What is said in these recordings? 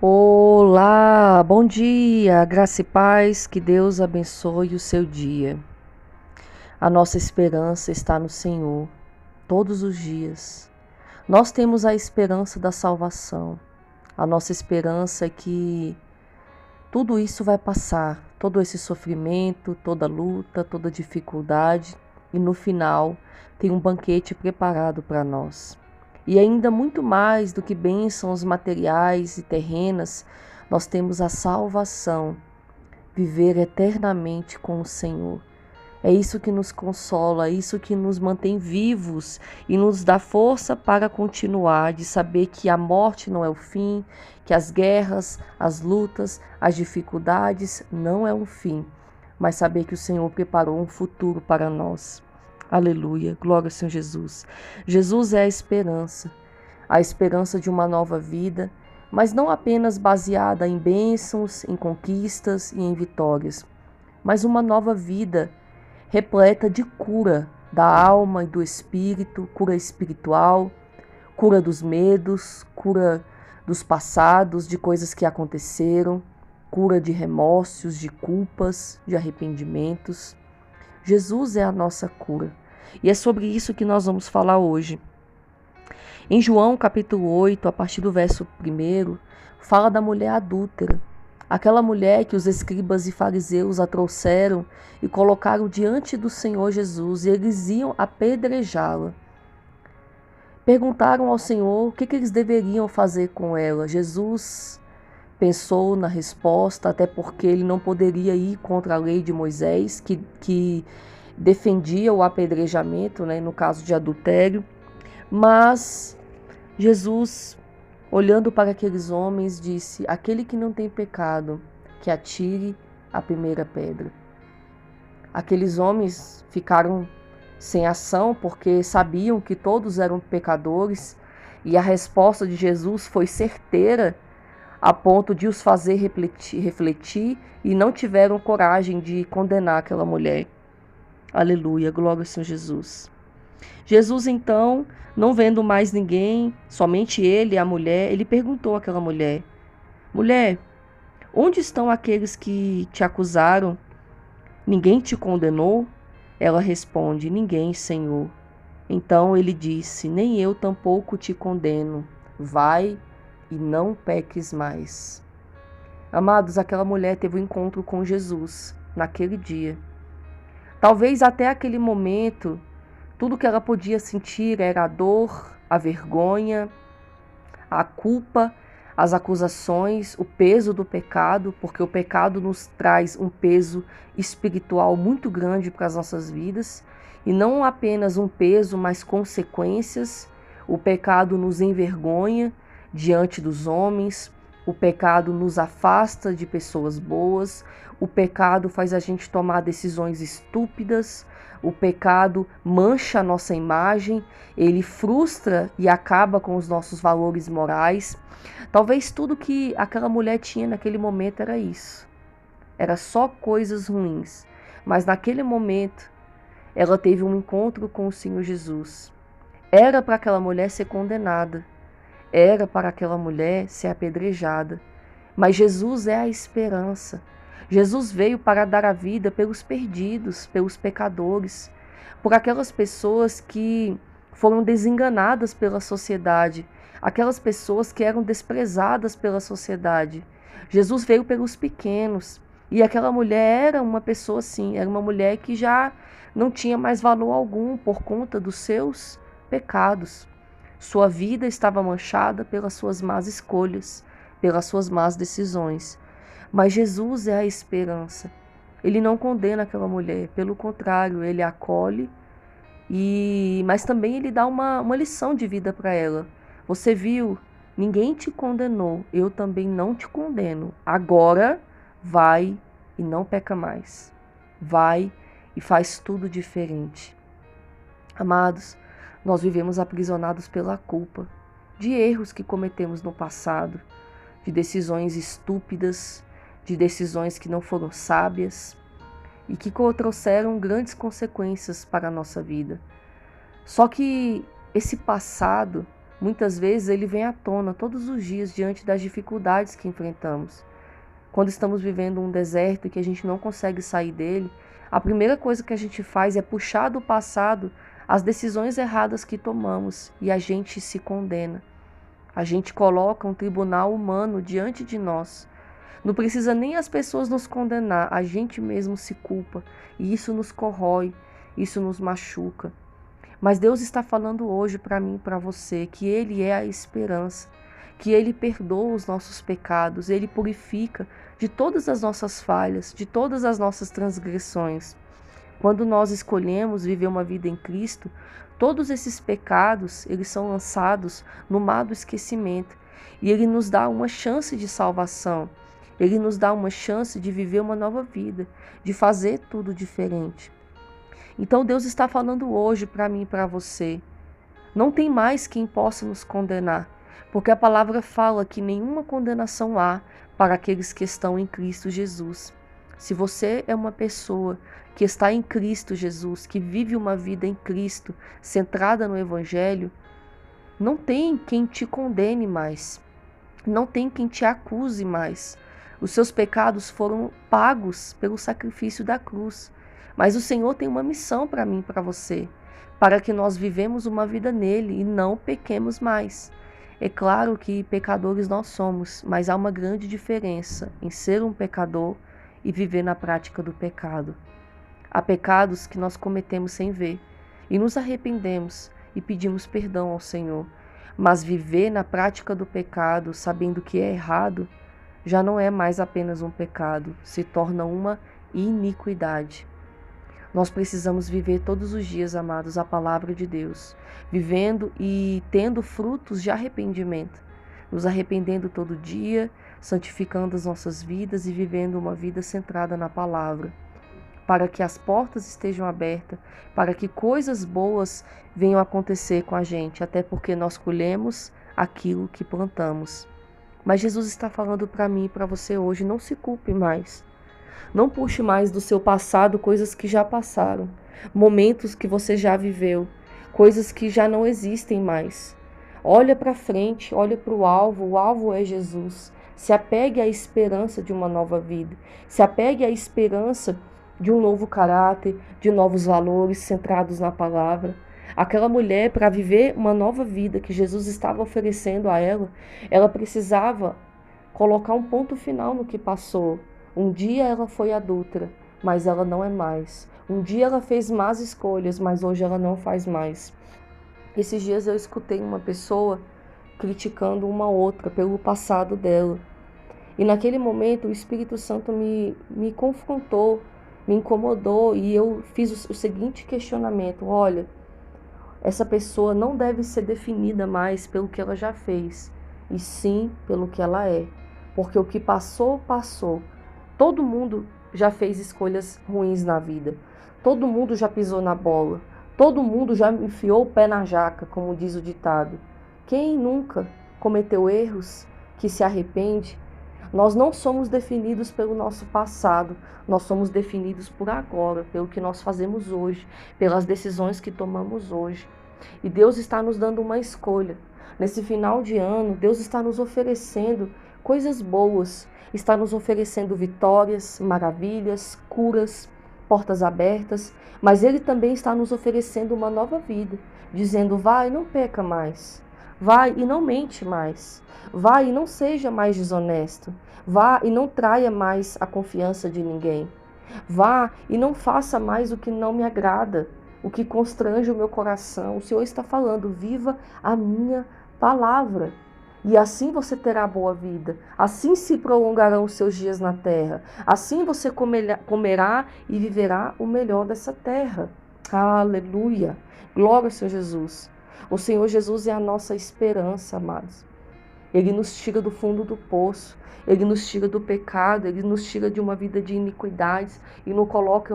Olá, bom dia, graça e paz, que Deus abençoe o seu dia. A nossa esperança está no Senhor, todos os dias. Nós temos a esperança da salvação. A nossa esperança é que tudo isso vai passar, todo esse sofrimento, toda luta, toda dificuldade, e no final tem um banquete preparado para nós. E ainda muito mais do que bênçãos materiais e terrenas, nós temos a salvação, viver eternamente com o Senhor. É isso que nos consola, é isso que nos mantém vivos e nos dá força para continuar, de saber que a morte não é o fim, que as guerras, as lutas, as dificuldades não é o fim, mas saber que o Senhor preparou um futuro para nós. Aleluia, glória ao Senhor Jesus. Jesus é a esperança de uma nova vida, mas não apenas baseada em bênçãos, em conquistas e em vitórias, mas uma nova vida repleta de cura da alma e do espírito, cura espiritual, cura dos medos, cura dos passados, de coisas que aconteceram, cura de remorsos, de culpas, de arrependimentos. Jesus é a nossa cura. E é sobre isso que nós vamos falar hoje. Em João capítulo 8, a partir do verso 1, fala da mulher adúltera. Aquela mulher que os escribas e fariseus a trouxeram e colocaram diante do Senhor Jesus, e eles iam apedrejá-la. Perguntaram ao Senhor o que eles deveriam fazer com ela. Jesus pensou na resposta, até porque ele não poderia ir contra a lei de Moisés, que defendia o apedrejamento, no caso de adultério. Mas Jesus, olhando para aqueles homens, disse: aquele que não tem pecado, que atire a primeira pedra. Aqueles homens ficaram sem ação porque sabiam que todos eram pecadores, e a resposta de Jesus foi certeira a ponto de os fazer refletir, e não tiveram coragem de condenar aquela mulher. Aleluia, glória ao Senhor Jesus. Jesus, então, não vendo mais ninguém, somente ele e a mulher, ele perguntou àquela mulher: mulher, onde estão aqueles que te acusaram? Ninguém te condenou? Ela responde: ninguém, Senhor. Então ele disse: nem eu tampouco te condeno. Vai e não peques mais. Amados, aquela mulher teve um encontro com Jesus naquele dia. Talvez até aquele momento, tudo que ela podia sentir era a dor, a vergonha, a culpa, as acusações, o peso do pecado, porque o pecado nos traz um peso espiritual muito grande para as nossas vidas, e não apenas um peso, mas consequências. O pecado nos envergonha diante dos homens, o pecado nos afasta de pessoas boas, o pecado faz a gente tomar decisões estúpidas, o pecado mancha a nossa imagem, ele frustra e acaba com os nossos valores morais. Talvez tudo que aquela mulher tinha naquele momento era isso. Era só coisas ruins. Mas naquele momento, ela teve um encontro com o Senhor Jesus. Era para aquela mulher ser condenada. Era para aquela mulher ser apedrejada. Mas Jesus é a esperança. Jesus veio para dar a vida pelos perdidos, pelos pecadores, por aquelas pessoas que foram desenganadas pela sociedade, aquelas pessoas que eram desprezadas pela sociedade. Jesus veio pelos pequenos, e aquela mulher era uma pessoa assim, era uma mulher que já não tinha mais valor algum por conta dos seus pecados. Sua vida estava manchada pelas suas más escolhas, pelas suas más decisões. Mas Jesus é a esperança. Ele não condena aquela mulher, pelo contrário, ele a acolhe, mas também ele dá uma lição de vida para ela. Você viu? Ninguém te condenou, eu também não te condeno. Agora vai e não peca mais. Vai e faz tudo diferente. Amados, nós vivemos aprisionados pela culpa de erros que cometemos no passado, de decisões estúpidas, de decisões que não foram sábias e que trouxeram grandes consequências para a nossa vida. Só que esse passado muitas vezes ele vem à tona todos os dias diante das dificuldades que enfrentamos. Quando estamos vivendo um deserto e que a gente não consegue sair dele, a primeira coisa que a gente faz é puxar do passado as decisões erradas que tomamos e a gente se condena. A gente coloca um tribunal humano diante de nós. Não precisa nem as pessoas nos condenar, a gente mesmo se culpa e isso nos corrói, isso nos machuca. Mas Deus está falando hoje para mim e para você que Ele é a esperança, que Ele perdoa os nossos pecados, Ele purifica de todas as nossas falhas, de todas as nossas transgressões. Quando nós escolhemos viver uma vida em Cristo, todos esses pecados, eles são lançados no mar do esquecimento e Ele nos dá uma chance de salvação. Ele nos dá uma chance de viver uma nova vida, de fazer tudo diferente. Então Deus está falando hoje para mim e para você. Não tem mais quem possa nos condenar, porque a palavra fala que nenhuma condenação há para aqueles que estão em Cristo Jesus. Se você é uma pessoa que está em Cristo Jesus, que vive uma vida em Cristo, centrada no Evangelho, não tem quem te condene mais, não tem quem te acuse mais. Os seus pecados foram pagos pelo sacrifício da cruz. Mas o Senhor tem uma missão para mim e para você, para que nós vivemos uma vida nele e não pequemos mais. É claro que pecadores nós somos, mas há uma grande diferença em ser um pecador e viver na prática do pecado. Há pecados que nós cometemos sem ver e nos arrependemos e pedimos perdão ao Senhor. Mas viver na prática do pecado, sabendo que é errado, já não é mais apenas um pecado, se torna uma iniquidade. Nós precisamos viver todos os dias, amados, a palavra de Deus, vivendo e tendo frutos de arrependimento, nos arrependendo todo dia, santificando as nossas vidas e vivendo uma vida centrada na palavra, para que as portas estejam abertas, para que coisas boas venham acontecer com a gente, até porque nós colhemos aquilo que plantamos. Mas Jesus está falando para mim e para você hoje, não se culpe mais. Não puxe mais do seu passado coisas que já passaram, momentos que você já viveu, coisas que já não existem mais. Olha para frente, olha para o alvo é Jesus. Se apegue à esperança de uma nova vida, se apegue à esperança de um novo caráter, de novos valores centrados na palavra. Aquela mulher, para viver uma nova vida que Jesus estava oferecendo a ela, ela precisava colocar um ponto final no que passou. Um dia ela foi adúltera, mas ela não é mais. Um dia ela fez más escolhas, mas hoje ela não faz mais. Esses dias eu escutei uma pessoa criticando uma outra pelo passado dela. E naquele momento o Espírito Santo me confrontou, me incomodou e eu fiz o seguinte questionamento: olha, essa pessoa não deve ser definida mais pelo que ela já fez, e sim pelo que ela é. Porque o que passou, passou. Todo mundo já fez escolhas ruins na vida. Todo mundo já pisou na bola. Todo mundo já enfiou o pé na jaca, como diz o ditado. Quem nunca cometeu erros que se arrepende? Nós não somos definidos pelo nosso passado, nós somos definidos por agora, pelo que nós fazemos hoje, pelas decisões que tomamos hoje. E Deus está nos dando uma escolha. Nesse final de ano, Deus está nos oferecendo coisas boas, está nos oferecendo vitórias, maravilhas, curas, portas abertas, mas Ele também está nos oferecendo uma nova vida, dizendo: vai e não peca mais, vai e não mente mais, vai e não seja mais desonesto, vá e não traia mais a confiança de ninguém, vá e não faça mais o que não me agrada, o que constrange o meu coração. O Senhor está falando: viva a minha palavra. E assim você terá boa vida, assim se prolongarão os seus dias na terra, assim você comerá e viverá o melhor dessa terra. Aleluia! Glória ao Senhor Jesus. O Senhor Jesus é a nossa esperança, amados. Ele nos tira do fundo do poço, Ele nos tira do pecado, Ele nos tira de uma vida de iniquidades e nos coloca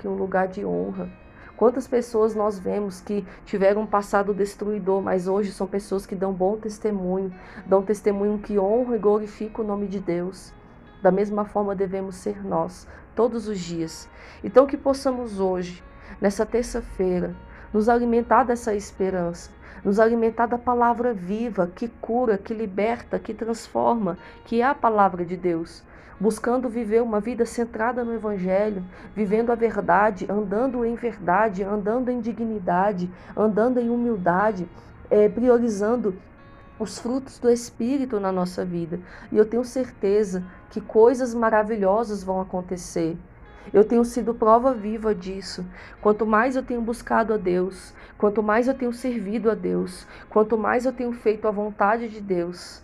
em um lugar de honra. Quantas pessoas nós vemos que tiveram um passado destruidor, mas hoje são pessoas que dão bom testemunho, dão testemunho que honra e glorifica o nome de Deus. Da mesma forma devemos ser nós, todos os dias. Então que possamos hoje, nessa terça-feira, nos alimentar dessa esperança, nos alimentar da palavra viva, que cura, que liberta, que transforma, que é a palavra de Deus. Buscando viver uma vida centrada no Evangelho, vivendo a verdade, andando em dignidade, andando em humildade, priorizando os frutos do Espírito na nossa vida. E eu tenho certeza que coisas maravilhosas vão acontecer. Eu tenho sido prova viva disso. Quanto mais eu tenho buscado a Deus, quanto mais eu tenho servido a Deus, quanto mais eu tenho feito a vontade de Deus,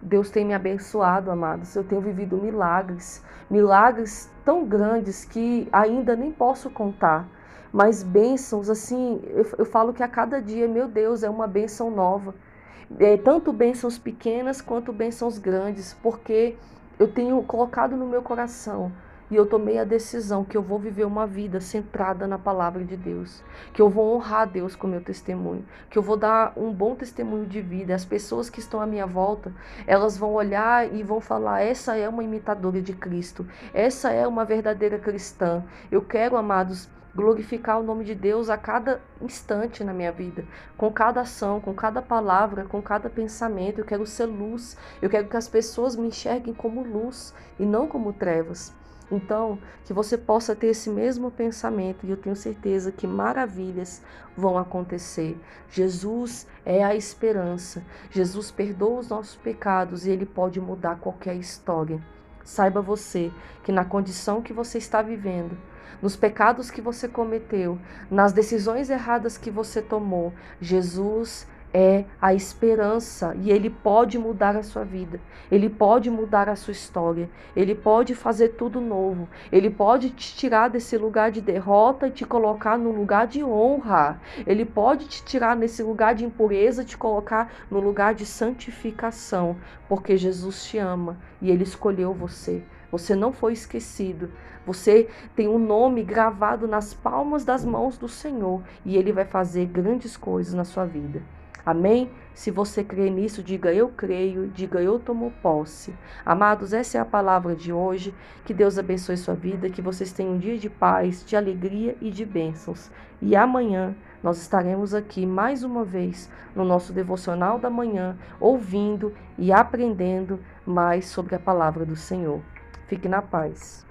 Deus tem me abençoado, amados. Eu tenho vivido milagres, milagres tão grandes que ainda nem posso contar. Mas bênçãos, assim, eu falo que a cada dia, meu Deus, é uma bênção nova. Tanto bênçãos pequenas quanto bênçãos grandes, porque eu tenho colocado no meu coração e eu tomei a decisão que eu vou viver uma vida centrada na palavra de Deus, que eu vou honrar Deus com o meu testemunho, que eu vou dar um bom testemunho de vida. As pessoas que estão à minha volta, elas vão olhar e vão falar: essa é uma imitadora de Cristo, essa é uma verdadeira cristã. Eu quero, amados, glorificar o nome de Deus a cada instante na minha vida, com cada ação, com cada palavra, com cada pensamento. Eu quero ser luz, eu quero que as pessoas me enxerguem como luz e não como trevas. Então, que você possa ter esse mesmo pensamento, e eu tenho certeza que maravilhas vão acontecer. Jesus é a esperança. Jesus perdoa os nossos pecados e Ele pode mudar qualquer história. Saiba você que na condição que você está vivendo, nos pecados que você cometeu, nas decisões erradas que você tomou, Jesus é a esperança e Ele pode mudar a sua vida, Ele pode mudar a sua história, Ele pode fazer tudo novo, Ele pode te tirar desse lugar de derrota e te colocar no lugar de honra, Ele pode te tirar nesse lugar de impureza e te colocar no lugar de santificação, porque Jesus te ama e Ele escolheu você. Você não foi esquecido. Você tem um nome gravado nas palmas das mãos do Senhor e Ele vai fazer grandes coisas na sua vida. Amém? Se você crê nisso, diga eu creio, diga eu tomo posse. Amados, essa é a palavra de hoje. Que Deus abençoe sua vida, que vocês tenham um dia de paz, de alegria e de bênçãos. E amanhã nós estaremos aqui mais uma vez no nosso devocional da manhã, ouvindo e aprendendo mais sobre a palavra do Senhor. Fique na paz.